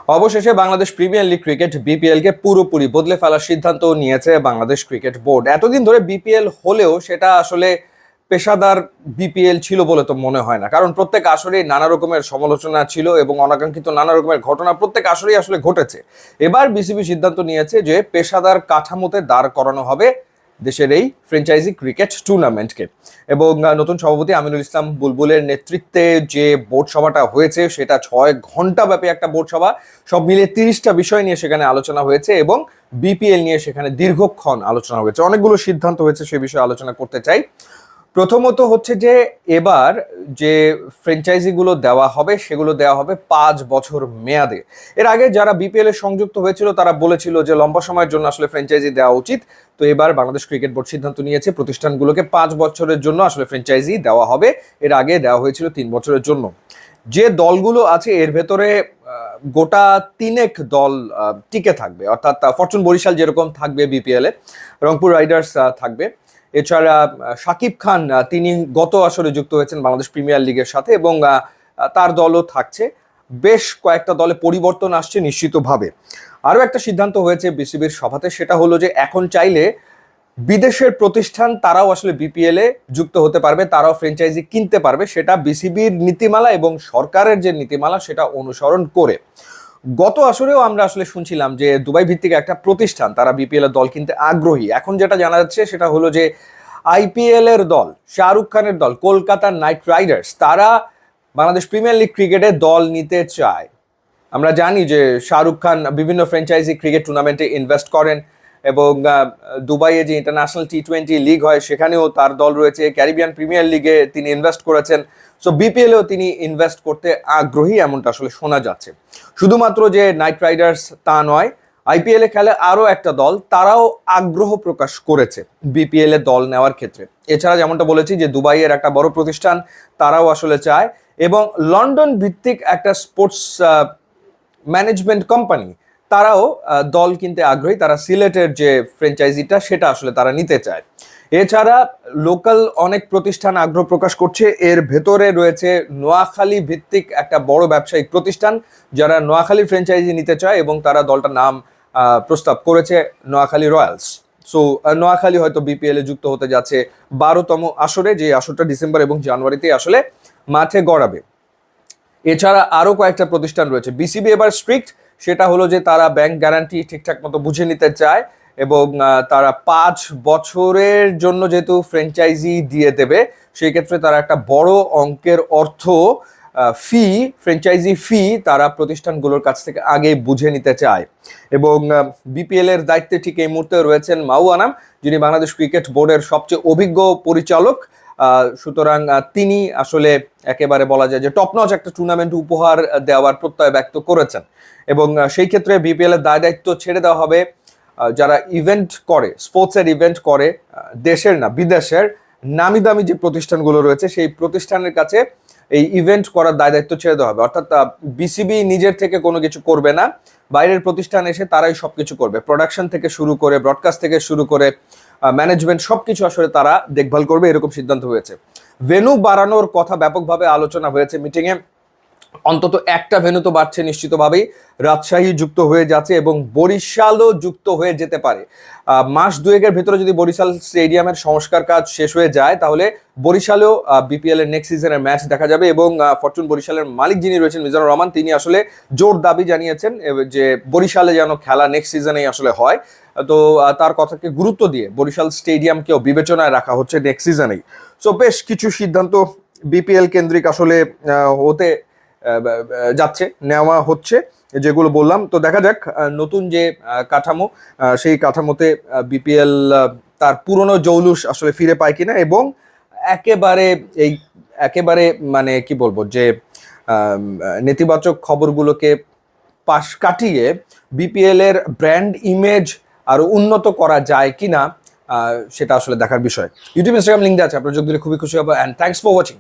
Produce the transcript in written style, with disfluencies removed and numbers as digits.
অবশেষে Bangladesh premier league cricket BPL কে পুরোপুরি বদলে ফেলার সিদ্ধান্ত নিয়েছে বাংলাদেশ ক্রিকেট বোর্ড। এতদিন ধরে বিপিএল হলেও সেটা আসলে পেশাদার বিপিএল ছিল বলে তো মনে হয় না, কারণ প্রত্যেক আসরেই নানা রকমের সমালোচনা ছিল এবং অনাকাঙ্ক্ষিত নানা রকমের ঘটনা প্রত্যেক আসরেই আসলে ঘটেছে। এবার বিসিবি সিদ্ধান্ত নিয়েছে যে পেশাদার কাঠামোতে দাঁড় করানো হবে দেশের এই ফ্র্যাঞ্চাইজি ক্রিকেট টুর্নামেন্টকে। এবং নতুন সভাপতি আমিনুল ইসলাম বুলবুলের নেতৃত্বে যে বোর্ড সভাটা হয়েছে সেটা 6 ঘন্টা ব্যাপী একটা বোর্ড সভা। সব মিলিয়ে 30টা বিষয় নিয়ে সেখানে আলোচনা হয়েছে এবং বিপিএল নিয়ে সেখানে দীর্ঘক্ষণ আলোচনা হয়েছে। অনেকগুলো সিদ্ধান্ত হয়েছে, সে বিষয়ে আলোচনা করতে চাই। প্রথমত হচ্ছে যে এবার যে ফ্র্যাঞ্চাইজিগুলো দেওয়া হবে সেগুলো দেওয়া হবে 5 বছর মেয়াদে। এর আগে যারা বিপিএল এ সংযুক্ত হয়েছিল তারা বলেছিল যে লম্বা সময়ের জন্য আসলে ফ্র্যাঞ্চাইজি দেওয়া উচিত। তো এবার বাংলাদেশ ক্রিকেট বোর্ড সিদ্ধান্ত নিয়েছে প্রতিষ্ঠানগুলোকে 5 বছরের জন্য আসলে ফ্র্যাঞ্চাইজি দেওয়া হবে। এর আগে দেওয়া হয়েছিল 3 বছরের জন্য। যে দলগুলো আছে এর ভেতরে গোটা 3 দল টিকে থাকবে, অর্থাৎ ফরচুন বরিশাল যেরকম থাকবে বিপিএল এ, রংপুর রাইডার্স থাকবে। এছাড়া শাকিব খান তিনি গত আসরে যুক্ত হয়েছেন বাংলাদেশ প্রিমিয়ার লিগের সাথে এবং তার দলও থাকছে। বেশ কয়েকটা দলে পরিবর্তন আসছে নিশ্চিতভাবে। আরও একটা সিদ্ধান্ত হয়েছে বিসিবির সভাতে, সেটা হলো যে এখন চাইলে বিদেশের প্রতিষ্ঠান তারাও আসলে বিপিএল এ যুক্ত হতে পারবে, তারাও ফ্র্যাঞ্চাইজি কিনতে পারবে, সেটা বিসিবির নীতিমালা এবং সরকারের যে নীতিমালা সেটা অনুসরণ করে। গত আসরেও আমরা আসলে শুনছিলাম যে দুবাই ভিত্তিক একটা প্রতিষ্ঠান তারা বিপিএল এর দল কিনতে আগ্রহী। এখন যেটা জানা যাচ্ছে সেটা হলো যে আইপিএল এর দল, শাহরুখ খানের দল কলকাতা নাইট রাইডার্স, তারা বাংলাদেশ প্রিমিয়ার লিগ ক্রিকেটে দল নিতে চায়। আমরা জানি যে শাহরুখ খান বিভিন্ন ফ্র্যাঞ্চাইজি ক্রিকেট টুর্নামেন্টে ইনভেস্ট করেন এবং দুবাইয়ে যে ইন্টারন্যাশনাল টি20 লিগ হয় সেখানেও তার দল রয়েছে। ক্যারিবিয়ান প্রিমিয়ার লিগে তিনি ইনভেস্ট করেছেন। সো বিপিএলেও তিনি ইনভেস্ট করতে আগ্রহী এমনটা আসলে শোনা যাচ্ছে। শুধুমাত্র যে নাইট রাইডার্স তা নয়, আইপিএল এ খেলে আরও একটা দল, তারাও আগ্রহ প্রকাশ করেছে বিপিএল এ দল নেওয়ার ক্ষেত্রে। এছাড়া যেমনটা বলেছি যে দুবাইয়ের একটা বড় প্রতিষ্ঠান তারাও আসলে চায় এবং লন্ডন ভিত্তিক একটা স্পোর্টস ম্যানেজমেন্ট কোম্পানি তারাও দল কিনতে আগ্রহী। তারা সিলেটের যে ফ্র্যাঞ্চাইজিটা সেটা আসলে তারা নিতে চায়। এছাড়া লোকাল অনেক প্রতিষ্ঠান আগ্রহ প্রকাশ করছে। এর ভেতরে রয়েছে নোয়াখালী ভিত্তিক একটা বড় ব্যবসায়িক প্রতিষ্ঠান যারা নোয়াখালীর ফ্র্যাঞ্চাইজি নিতে চায় এবং তারা দলটার নাম প্রস্তাব করেছে নোয়াখালী রয়্যালস। সো নোয়াখালী হয়তো বিপিএল এ যুক্ত হতে যাচ্ছে 12তম আসরে, যে আসরটা ডিসেম্বর এবং জানুয়ারিতে আসলে মাঠে গড়াবে। এছাড়া আরও কয়েকটা প্রতিষ্ঠান রয়েছে। বিসিবি এবার স্ট্রিক্ট, সেটা হলো যে তারা ব্যাংক গ্যারান্টি ঠিকঠাক মতো বুঝে নিতে চায় এবং তারা 5 বছরের জন্য যেহেতু ফ্র্যাঞ্চাইজি দিয়ে দেবে সেই ক্ষেত্রে তারা একটা বড় অঙ্কের অর্থ ফি, ফ্র্যাঞ্চাইজি ফি তারা প্রতিষ্ঠানগুলোর কাছ থেকে আগে বুঝে নিতে চায়। এবং বিপিএল এর দায়িত্বে ঠিক এই মুহূর্তে রয়েছেন মাউ আনাম, যিনি বাংলাদেশ ক্রিকেট বোর্ডের সবচেয়ে অভিজ্ঞ পরিচালক। সুতরাং তিনি আসলে একেবারে বলা যায় যে টপ নচ একটা টুর্নামেন্ট উপহার দেওয়ার প্রত্যয় ব্যক্ত করেছেন এবং সেই ক্ষেত্রে বিপিএল এর দায় দায়িত্ব ছেড়ে দেওয়া হবে যারা ইভেন্ট করে, স্পোর্টসের ইভেন্ট করে, দেশের না বিদেশের নামি দামি যে প্রতিষ্ঠানগুলো রয়েছে সেই প্রতিষ্ঠানের কাছে এই ইভেন্ট করার দায় দায়িত্ব ছেড়ে দেওয়া হবে। অর্থাৎ বিসিবি নিজের থেকে কোনো কিছু করবে না, বাইরের প্রতিষ্ঠান এসে তারাই সবকিছু করবে। প্রোডাকশন থেকে শুরু করে, ব্রডকাস্ট থেকে শুরু করে, ম্যানেজমেন্ট সবকিছু আসলে তারা দেখভাল করবে, এরকম সিদ্ধান্ত হয়েছে। ভেন্যু বাড়ানোর কথা ব্যাপকভাবে আলোচনা হয়েছে মিটিংয়ে। অন্তত একটা ভেন্যু তো বাড়ছে নিশ্চিতভাবেই। রাজশাহী যুক্ত হয়ে যাচ্ছে এবং বরিশালও যুক্ত হয়ে যেতে পারে। মাস দুয়েকের ভেতরে যদি বরিশাল স্টেডিয়ামের সংস্কার কাজ শেষ হয়ে যায় তাহলে বরিশালেও বিপিএল এর নেক্সট সিজনের ম্যাচ দেখা যাবে এবং ফরচুন বরিশালের মালিক যিনি রয়েছেন মিজানুর রহমান, তিনি আসলে জোর দাবি জানিয়েছেন যে বরিশালে যেন খেলা নেক্সট সিজনেই আসলে হয়। তো তার কথাকে গুরুত্ব দিয়ে বরিশাল স্টেডিয়ামকেও বিবেচনায় রাখা হচ্ছে নেক্সট সিজনেই। সো বেশ কিছু সিদ্ধান্ত বিপিএল কেন্দ্রিক আসলে হতে যাচ্ছে, নেওয়া হচ্ছে, যেগুলো বললাম। তো দেখা যাক নতুন যে কাঠামো সেই কাঠামোতে বিপিএল তার পুরনো জৌলুস আসলে ফিরে পায় কিনা এবং একেবারে মানে কি বলবো যে নেতিবাচক খবরগুলোকে পাশ কাটিয়ে বিপিএল এর ব্র্যান্ড ইমেজ আরো উন্নত করা যায় কিনা সেটা আসলে দেখার বিষয়। ইউটিউব ইনস্টাগ্রাম লিঙ্ক দেওয়া আছে, আপনারা যোগ দিলে খুবই খুশি হবো। And thanks for watching.